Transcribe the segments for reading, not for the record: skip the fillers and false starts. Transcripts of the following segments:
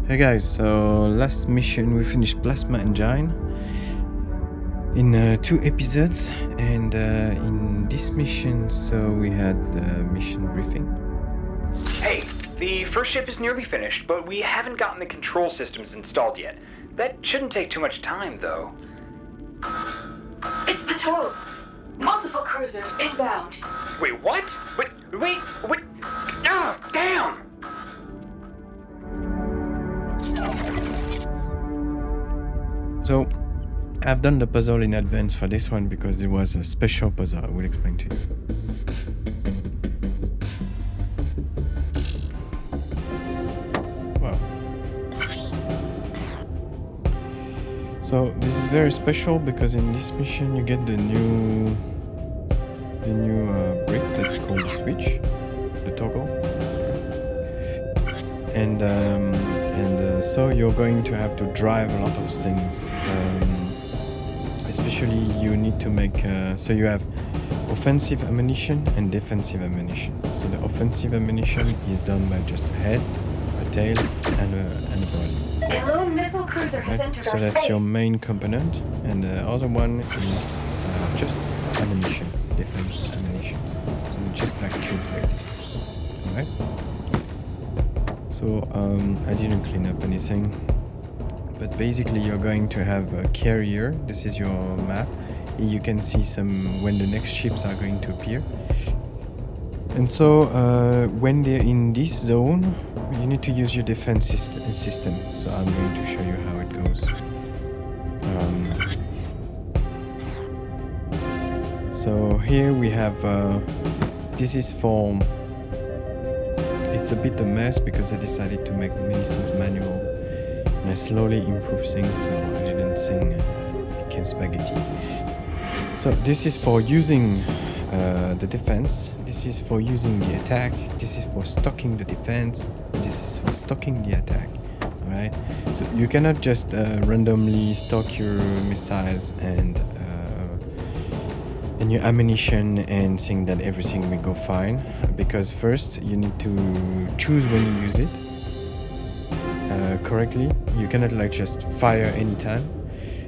Hey guys, so last mission we finished Plasma Engine in 2 episodes, and in this mission so we had the mission briefing. Hey, the first ship is nearly finished, but we haven't gotten the control systems installed yet. That shouldn't take too much time though. It's patrols. Multiple cruisers inbound. Wait, what? Wait, ah, damn! So I've done the puzzle in advance for this one because it was a special puzzle. I will explain to you. Wow. So this is very special because in this mission you get the new brick that's called the switch, the toggle, and so you're going to have to drive a lot of things. Especially you need to make so you have offensive ammunition and defensive ammunition. So the offensive ammunition is done by just a head, a tail, and a body. A lone missile cruiser has entered So our that's space. your main component, and the other one is just ammunition, defense ammunition. So just like cubes like this. Alright? So I didn't clean up anything, but basically you're going to have a carrier. This is your map. You can see when the next ships are going to appear. And so when they're in this zone, you need to use your defense system. So I'm going to show you how it goes. So here we have, this is for, it's a bit a mess because I decided to make many things manual. And I slowly improve things, so I didn't think it became spaghetti. So this is for using the defense, this is for using the attack, this is for stocking the defense, this is for stocking the attack. Alright? So you cannot just randomly stock your missiles and your ammunition and think that everything will go fine, because first you need to choose when you use it correctly. You cannot like just fire anytime.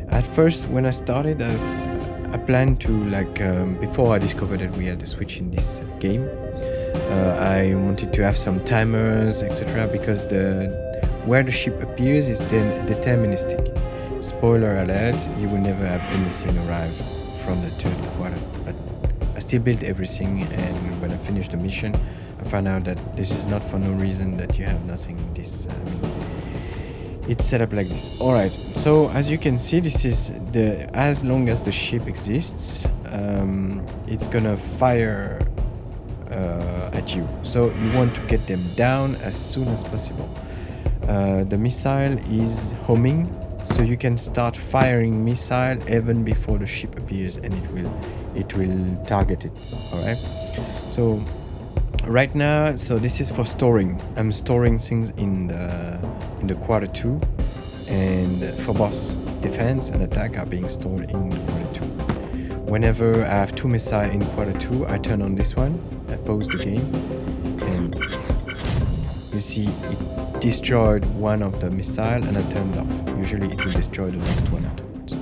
At first when I started I planned to like before I discovered that we had a switch in this game, I wanted to have some timers, etc., because where the ship appears is then deterministic. Spoiler alert, you will never have anything arrive from the third quarter, but I still built everything, and when I finished the mission I found out that this is not for no reason that you have nothing. This it's set up like this. Alright, so as you can see, this is as long as the ship exists, it's gonna fire at you. So you want to get them down as soon as possible. The missile is homing, so you can start firing missile even before the ship appears, and it will target it. Alright, so right now, so this is for storing. I'm storing things in the quarter 2, and for both defense and attack are being stored in quarter 2. Whenever I have 2 missiles in quarter 2, I turn on this one, I pause the game, and you see it destroyed one of the missiles, and I turned off. Usually it will destroy the next one afterwards.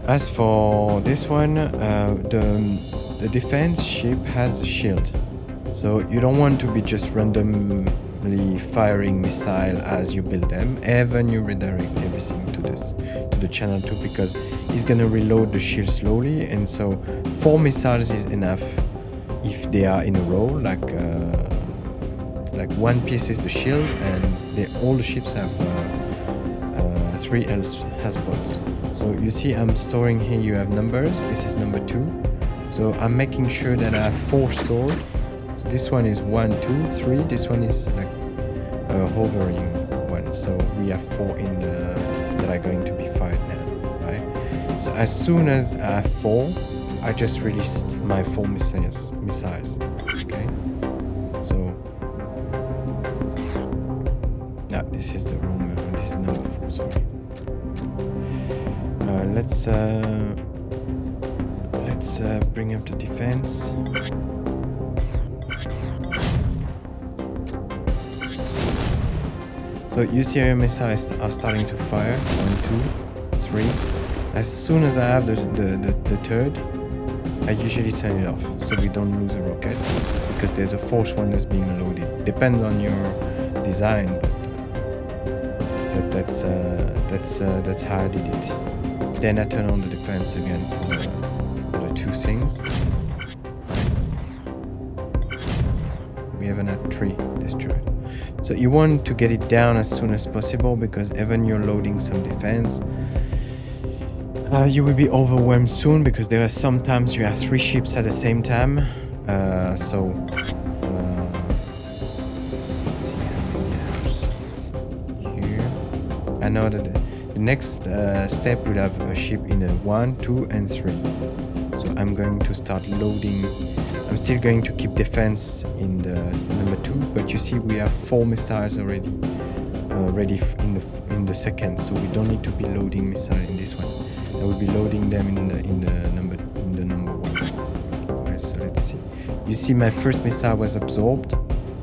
As for this one, the defense ship has a shield, so you don't want to be just randomly firing missile as you build them. Even you redirect everything to the channel 2, because it's gonna reload the shield slowly, and so 4 missiles is enough if they are in a row. Like one piece is the shield, and all the ships have 3 health spots. So you see I'm storing here. You have numbers. This is number 2. So I'm making sure that I have 4 stored. So this one is 1, 2, 3. This one is like a hovering one. So we have 4 in that are going to be fired now, right? So as soon as I have 4, I just released my 4 missiles. Okay. So now this is the room. This is number 4. Sorry. Let's bring up the defense. So you see your missiles are starting to fire. 1, 2, 3. As soon as I have the third, I usually turn it off so we don't lose a rocket, because there's a fourth one that's being loaded. Depends on your design, but that's how I did it. Then I turn on the defense again for the two things. We have another 3 destroyed. So you want to get it down as soon as possible, because even you're loading some defense, you will be overwhelmed soon, because there are sometimes you have 3 ships at the same time. Let's see how many I have here. I know that the next step will have a ship in a 1, 2, and 3. So I'm going to start loading. I'm still going to keep defense in the number 2, but you see we have 4 missiles already ready in the second, so we don't need to be loading missiles in this one. I will be loading them in the number 1. Okay, so let's see. You see my first missile was absorbed,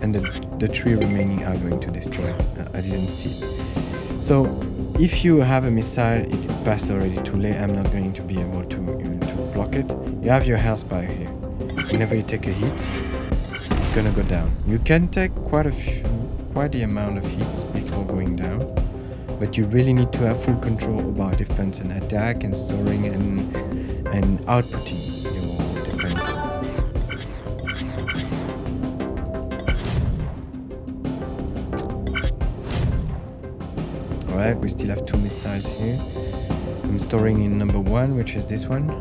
and the 3 remaining are going to destroy it. I didn't see it. So if you have a missile, it passed already too late. I'm not going to be able to block it. You have your health bar here. Whenever you take a hit, it's gonna go down. You can take quite the amount of hits before going down, but you really need to have full control about defense and attack and storing and outputting your defense. Alright, we still have 2 missiles here. I'm storing in number 1, which is this one.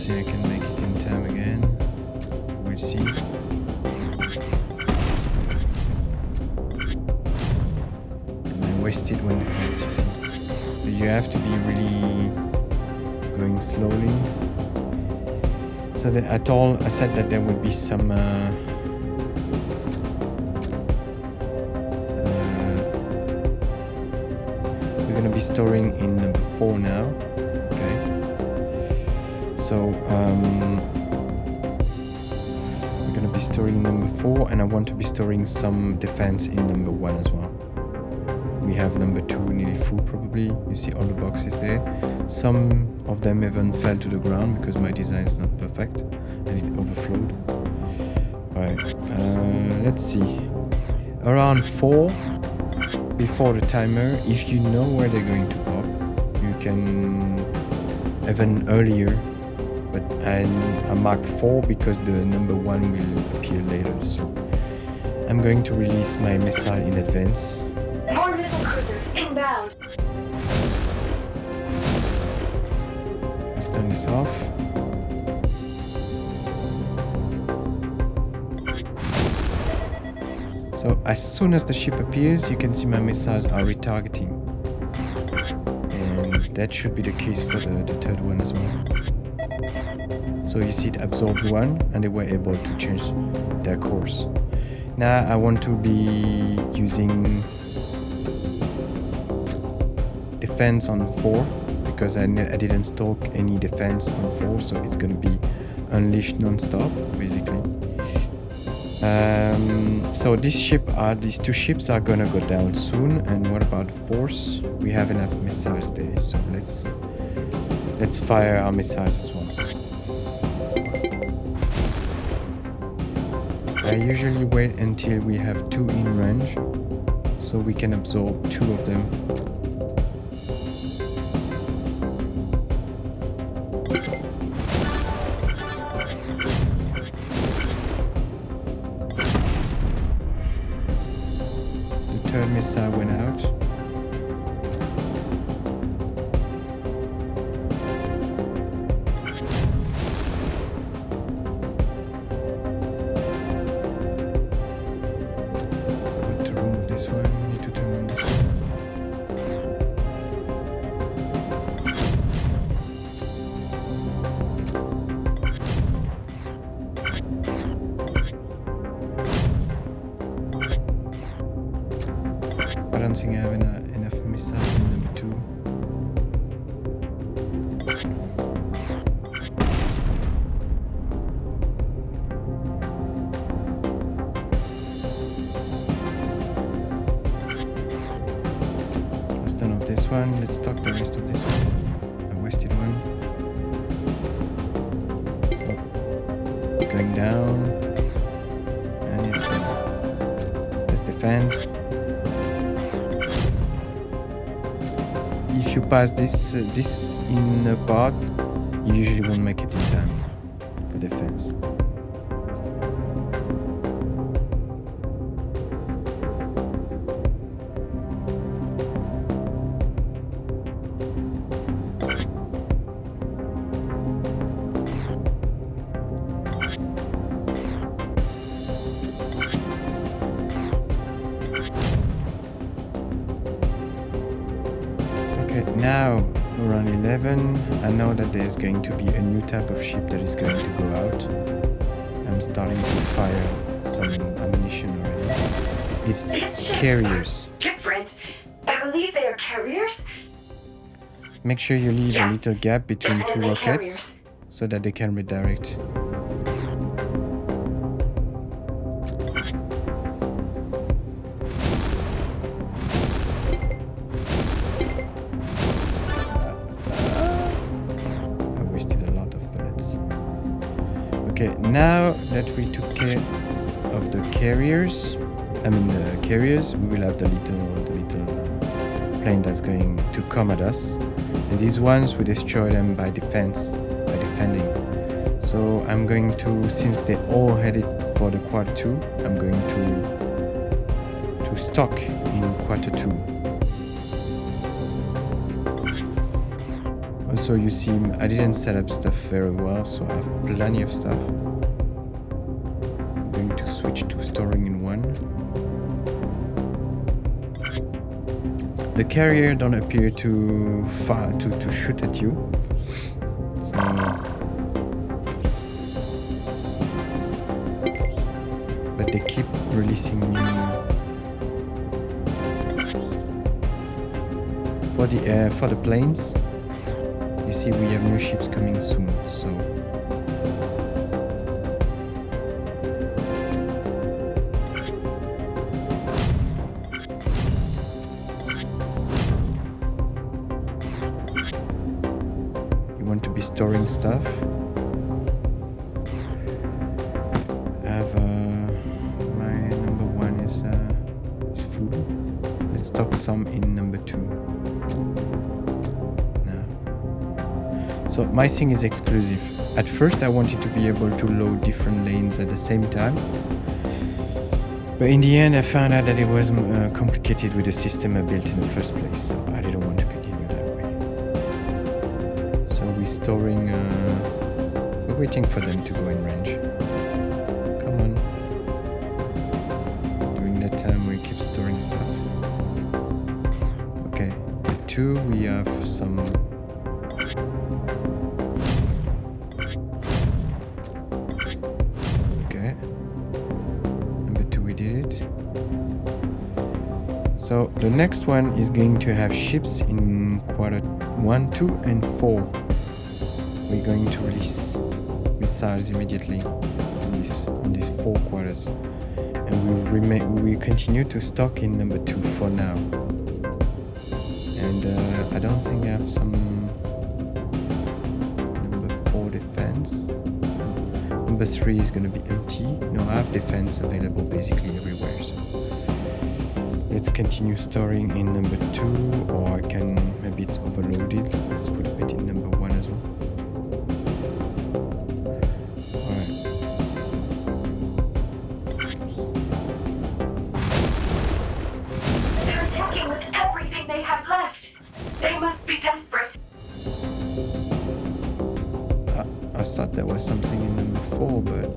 I can make it in time again. We'll see. And I wasted 1 defense, you see. So you have to be really going slowly. So that I said that there would be some we're gonna be storing in number 4 now. So we're going to be storing number 4, and I want to be storing some defense in number 1 as well. We have number 2 nearly full probably. You see all the boxes there. Some of them even fell to the ground because my design is not perfect and it overflowed. Alright, let's see. Around 4, before the timer, if you know where they're going to pop, you can even earlier. But I marked 4 because the number 1 will appear later. So I'm going to release my missile in advance. More missile cruisers inbound. Let's turn this off. So as soon as the ship appears, you can see my missiles are retargeting. And that should be the case for the third one as well. So you see it absorbed 1 and they were able to change their course. Now I want to be using defense on 4 because I didn't stock any defense on 4, so it's going to be unleashed non-stop basically. So these 2 ships are gonna go down soon. And what about the force? We have enough missiles there, so let's fire our missiles as well. I usually wait until we have 2 in range, so we can absorb 2 of them. The third missile went out. I don't think I have enough missiles in number 2. let's stock the rest of this one. I wasted one. So, it's going down. And it's let's defend. If you pass this in a part, you usually won't make it in time for defense. Okay, now around 11, I know that there's going to be a new type of ship that is going to go out. I'm starting to fire some ammunition already. It's carriers. Different. I believe they are carriers. Make sure you leave a little gap between two Definitely rockets carriers. so that they can redirect. Okay, now that we took care of the carriers, we will have the little plane that's going to come at us, and these ones we destroy them by defending. So I'm going to, since they all headed for the quarter 2, I'm going to stock in quarter 2. Also, you see, I didn't set up stuff very well, so I have plenty of stuff. I'm going to switch to storing in one. The carrier don't appear to fire to shoot at you. So but they keep releasing new for the planes. You see, we have new ships coming soon, so you want to be storing stuff. I have my number 1 is food. Let's stock some in number 2. So my thing is exclusive. At first I wanted to be able to load different lanes at the same time, but in the end I found out that it was complicated with the system I built in the first place, so I didn't want to continue that way. So we're storing, we're waiting for them to go in range. Come on. During that time we keep storing stuff. Okay, at 2 we have some So the next one is going to have ships in quarter 1, 2 and 4. We're going to release missiles immediately on these 4 quarters. And we continue to stock in number 2 for now. And I don't think I have some number 4 defense. Number 3 is going to be empty. No, I have defense available basically everywhere. So let's continue storing in number 2, or I can, maybe it's overloaded. Let's put a bit in number 1 as well. Alright. They're attacking with everything they have left. They must be desperate. I thought there was something in number 4, but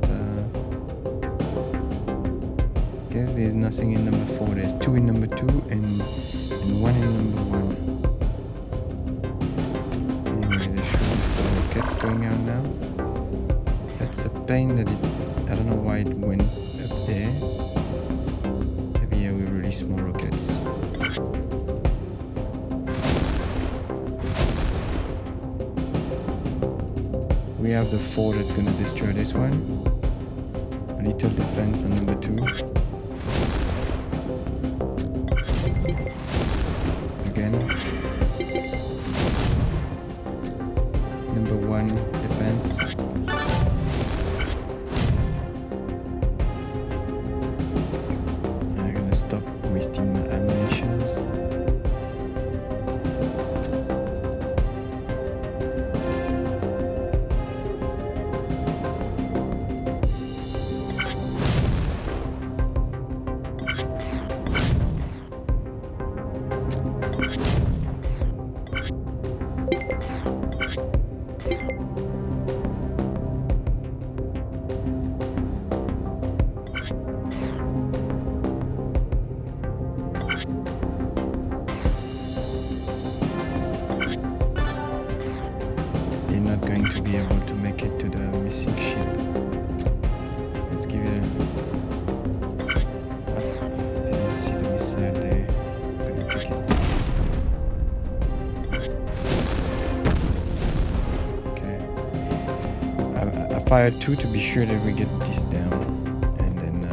guess there's nothing in number 4. There's 2 in number 2 and 1 in number 1. Anyway, there should be 4 rockets going out now. That's a pain that I don't know why it went up there. Maybe I will release more rockets. We have the 4 that's gonna destroy this one. A little defense on number 2. Again. number one defense. I'm gonna stop wasting my ammunitions. Not going to be able to make it to the missing ship. Let's give it a... didn't see the missile there. I'm gonna take it. Okay. I fired 2 to be sure that we get this down. And then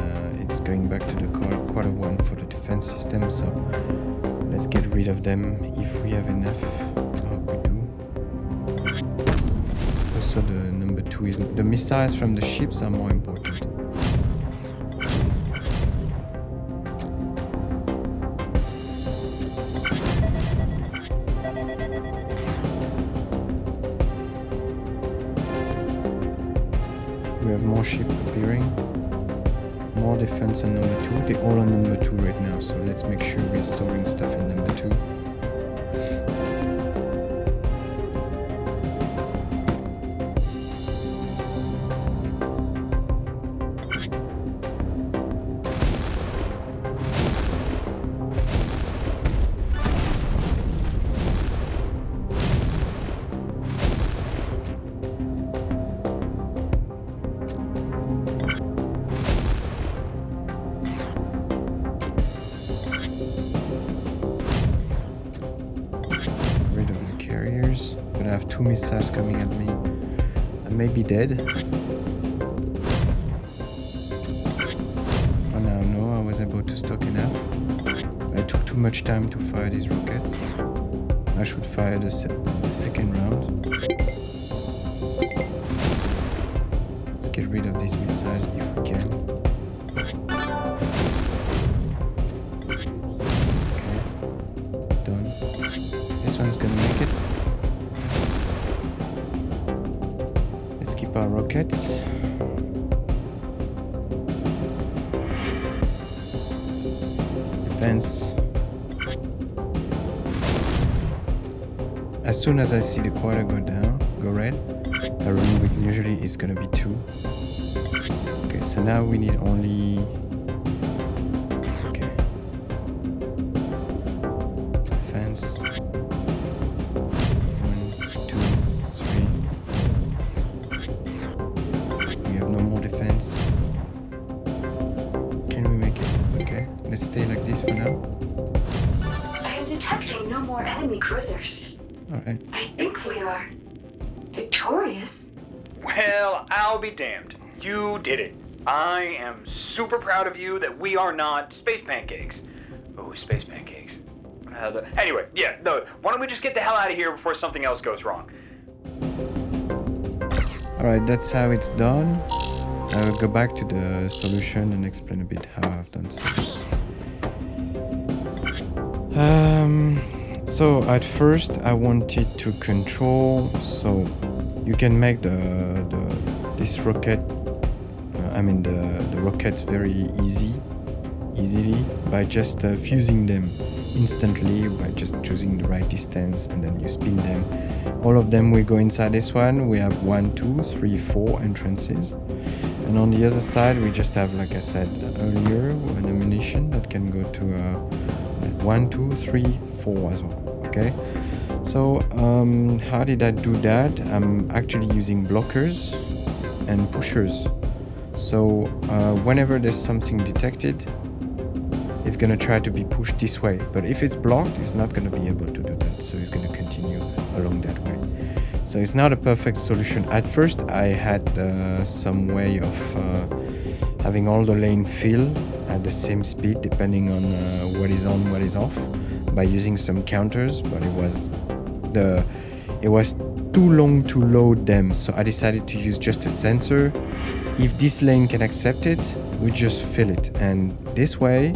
it's going back to the quarter 1 for the defense system, so let's get rid of them if we have enough. So the number 2 is the missiles from the ships are more important. We have more ships appearing, more defense on number 2. They're all on number 2 right now, so let's make sure we're storing stuff in number 2. But I have 2 missiles coming at me. I may be dead. Oh no, I was able to stock enough. I took too much time to fire these rockets. I should fire the second round. Let's get rid of these missiles if we can. Okay, done. This one's gonna make it. Our rockets. Defense. As soon as I see the quarter go red, I remove it. Usually it's gonna be 2. Okay, so now we need only... Okay. Defense. 1, 2, 3. We have no more defense. Can we make it? Okay, let's stay like this for now. I am detecting no more enemy cruisers. Alright. I think we are victorious. Well, I'll be damned. You did it. I am super proud of you that we are not space pancakes. Oh, space pancakes. Anyway, yeah, no, why don't we just get the hell out of here before something else goes wrong? Alright, that's how it's done. I will go back to the solution and explain a bit how I've done things. So at first I wanted to control, so you can make this rocket, the rockets very easily by just fusing them instantly by just choosing the right distance, and then you spin them. All of them will go inside this one. We have 1, 2, 3, 4 entrances, and on the other side we just have, like I said earlier, an ammunition that can go to 1, 2, 3, 4 as well. Okay, so how did I do that? I'm actually using blockers and pushers. So whenever there's something detected, it's going to try to be pushed this way, but if it's blocked, it's not going to be able to do that, so it's going to continue along that way. So it's not a perfect solution. At first I had some way of having all the lane fill at the same speed depending on what is on, what is off, by using some counters, but it was too long to load them, so I decided to use just a sensor. If this lane can accept it, we just fill it, and this way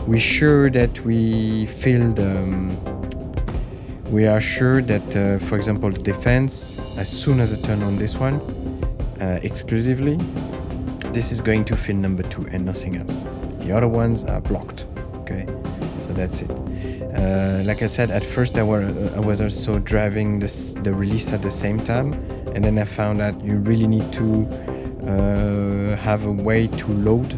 we're sure that we fill the we are sure that for example the defense, as soon as I turn on this one exclusively, this is going to fill number 2 and nothing else. The other ones are blocked. Okay, so that's it. Like I said, at first I was also driving the release at the same time, and then I found out you really need to have a way to load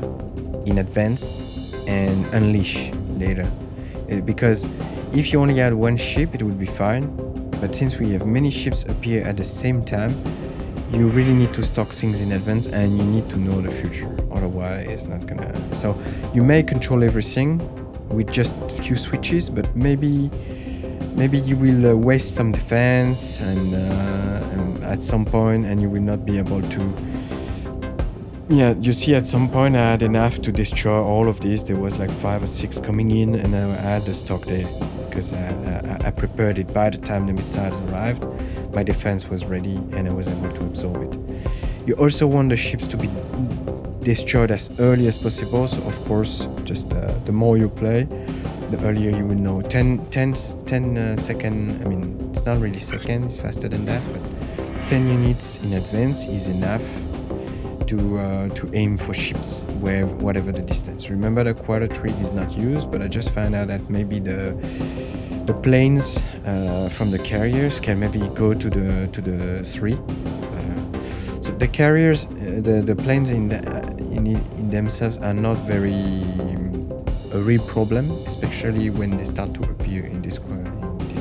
in advance and unleash later. Because if you only had one ship, it would be fine, but since we have many ships appear at the same time, you really need to stock things in advance, and you need to know the future, otherwise it's not gonna. So you may control everything with just a few switches, but maybe you will waste some defense and at some point, and you will not be able to. Yeah, you see, at some point I had enough to destroy all of these. There was like 5 or 6 coming in, and I had the stock there because I prepared it. By the time the missiles arrived, my defense was ready and I was able to absorb it. You also want the ships to be destroyed as early as possible, so of course, just the more you play, the earlier you will know. 10 second, I mean, it's not really second, it's faster than that, but 10 units in advance is enough to aim for ships, whatever the distance. Remember, the quarter tree is not used, but I just found out that maybe the planes from the carriers can maybe go to the 3. So the carriers, the planes in themselves are not very a real problem, especially when they start to appear in this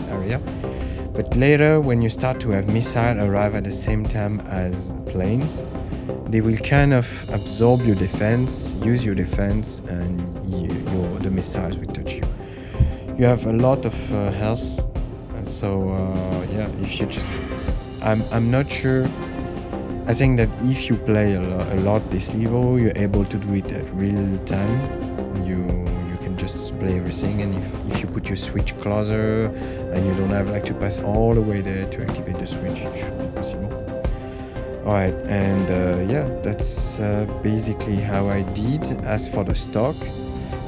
area. But later, when you start to have missiles arrive at the same time as planes, they will kind of absorb your defense, use your defense, and the missiles will touch you. You have a lot of health, so yeah, if you just, I'm not sure. I think that if you play a lot this level, you're able to do it at real time. You can just play everything, and if you put your switch closer and you don't have like to pass all the way there to activate the switch, it should be possible. Alright, and yeah, that's basically how I did. As for the stock,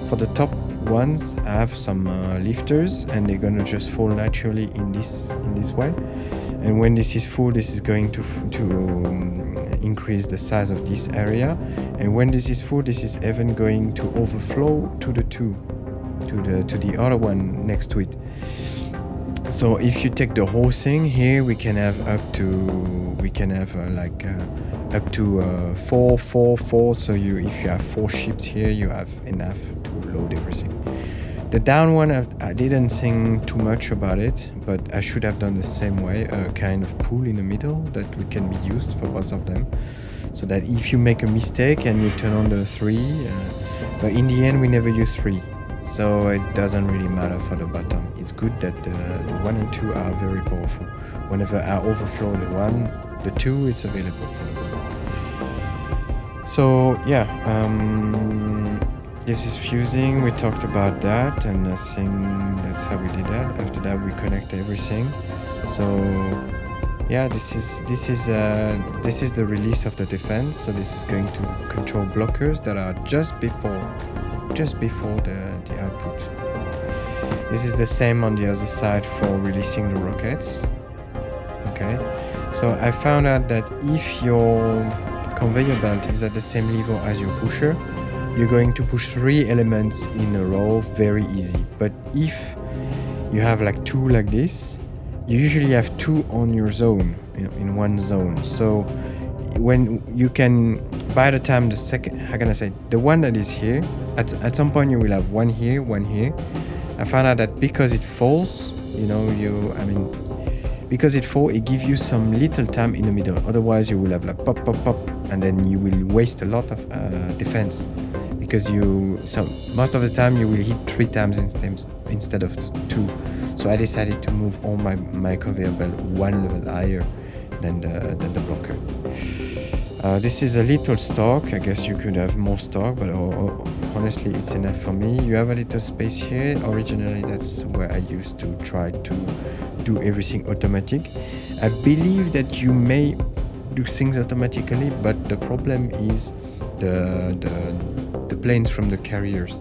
for the top ones, I have some lifters, and they're gonna just fall naturally in this way. And when this is full, this is going to increase the size of this area. And when this is full, this is even going to overflow to the other one next to it. So if you take the whole thing here, we can have up to up to 4. So if you have 4 ships here, you have enough to load everything. The down one, I didn't think too much about it, but I should have done the same way, a kind of pool in the middle that can be used for both of them, so that if you make a mistake and you turn on the 3, but in the end we never use 3. So it doesn't really matter for the bottom. It's good that the 1 and 2 are very powerful. Whenever I overflow the 2, it's available for the 1. So yeah, this is fusing. We talked about that, and I think that's how we did that. After that, we connect everything. So yeah, this is the release of the defense. So this is going to control blockers that are just before the output. This is the same on the other side for releasing the rockets. Okay, so I found out that if your conveyor belt is at the same level as your pusher, you're going to push 3 elements in a row very easy. But if you have like 2 like this, you usually have 2 on your zone, in one zone. So when you can, by the time the second, how can I say, the one that is here, at some point you will have 1 here, 1 here. I found out that because it falls, because it falls, it gives you some little time in the middle. Otherwise you will have like pop, pop, pop, and then you will waste a lot of defense. Because most of the time you will hit 3 times instead of 2. So I decided to move all my conveyor belt 1 level higher than the blocker. This is a little stock. I guess you could have more stock, but honestly it's enough for me. You have a little space here. Originally that's where I used to try to do everything automatic. I believe that you may do things automatically, but the problem is the planes from the carriers,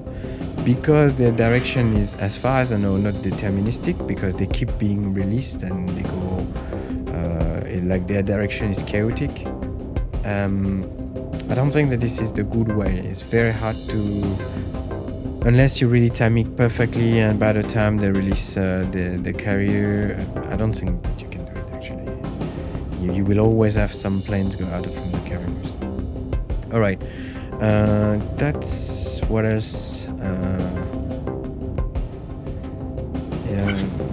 because their direction is, as far as I know, not deterministic, because they keep being released and they go like their direction is chaotic. I don't think that this is the good way. It's very hard to, unless you really time it perfectly, and by the time they release the carrier, I don't think that you can do it actually. You will always have some planes go out from the carriers. All right, that's what else. Yeah,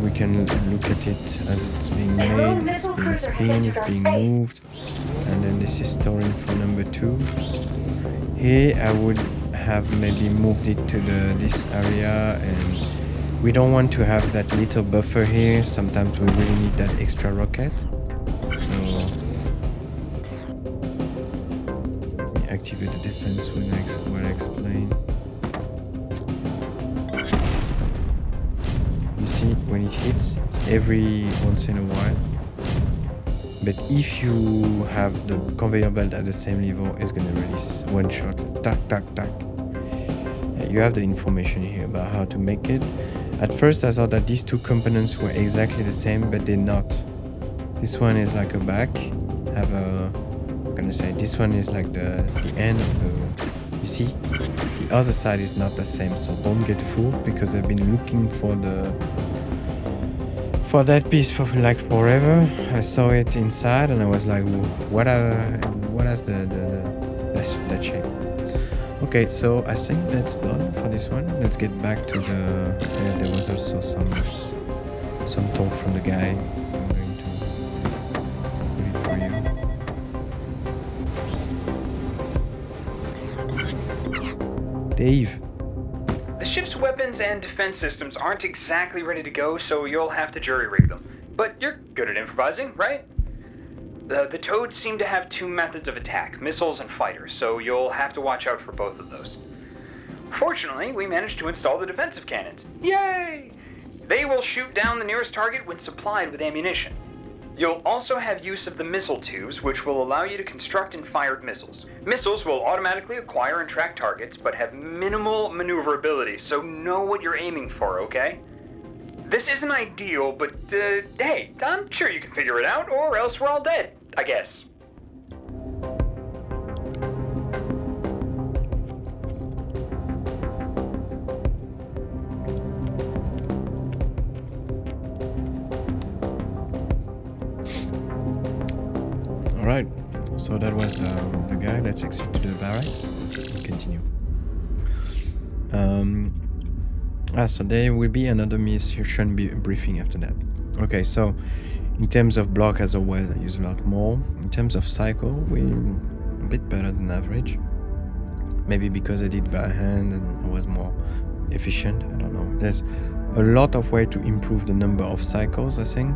we can look at it as it's being made, it's being spun, it's being moved, and then this is storing for number 2. Here I would have maybe moved it to this area, and we don't want to have that little buffer here. Sometimes we really need that extra rocket. So let me activate the defense when I explain. You see, when it hits, it's every once in a while. But if you have the conveyor belt at the same level, it's gonna release one shot, tack, tack, tack. You have the information here about how to make it. At first I thought that these two components were exactly the same, but they're not. This one is like a back, I'm gonna say this one is like the end of the, you see? The other side is not the same, so don't get fooled, because I've been looking for that piece for like forever. I saw it inside and I was like, what is that shape? Okay, so I think that's done for this one. Let's get back to there was also some talk from the guy. I'm going to put it for you. Dave. The ship's weapons and defense systems aren't exactly ready to go, so you'll have to jury-rig them. But you're good at improvising, right? The Toads seem to have 2 methods of attack, missiles and fighters, so you'll have to watch out for both of those. Fortunately, we managed to install the defensive cannons. Yay! They will shoot down the nearest target when supplied with ammunition. You'll also have use of the missile tubes, which will allow you to construct and fire missiles. Missiles will automatically acquire and track targets, but have minimal maneuverability, so know what you're aiming for, okay? This isn't ideal, but hey, I'm sure you can figure it out, or else we're all dead, I guess. Alright, so that was the guy. Let's exit to the barracks and continue. So there will be another mission briefing after that. Okay, so in terms of block, as always, I use a lot more. In terms of cycle, we're a bit better than average. Maybe because I did by hand and I was more efficient, I don't know. There's a lot of way to improve the number of cycles, I think.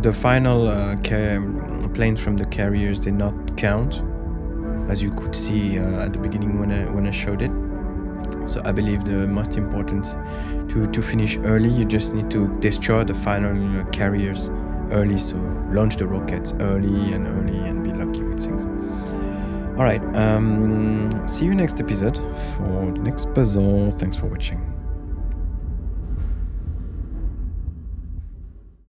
The final planes from the carriers did not count, as you could see at the beginning when I showed it. So I believe the most important to finish early, you just need to destroy the final carriers early, so launch the rockets early and be lucky with things. Alright, see you next episode for the next puzzle. Thanks for watching.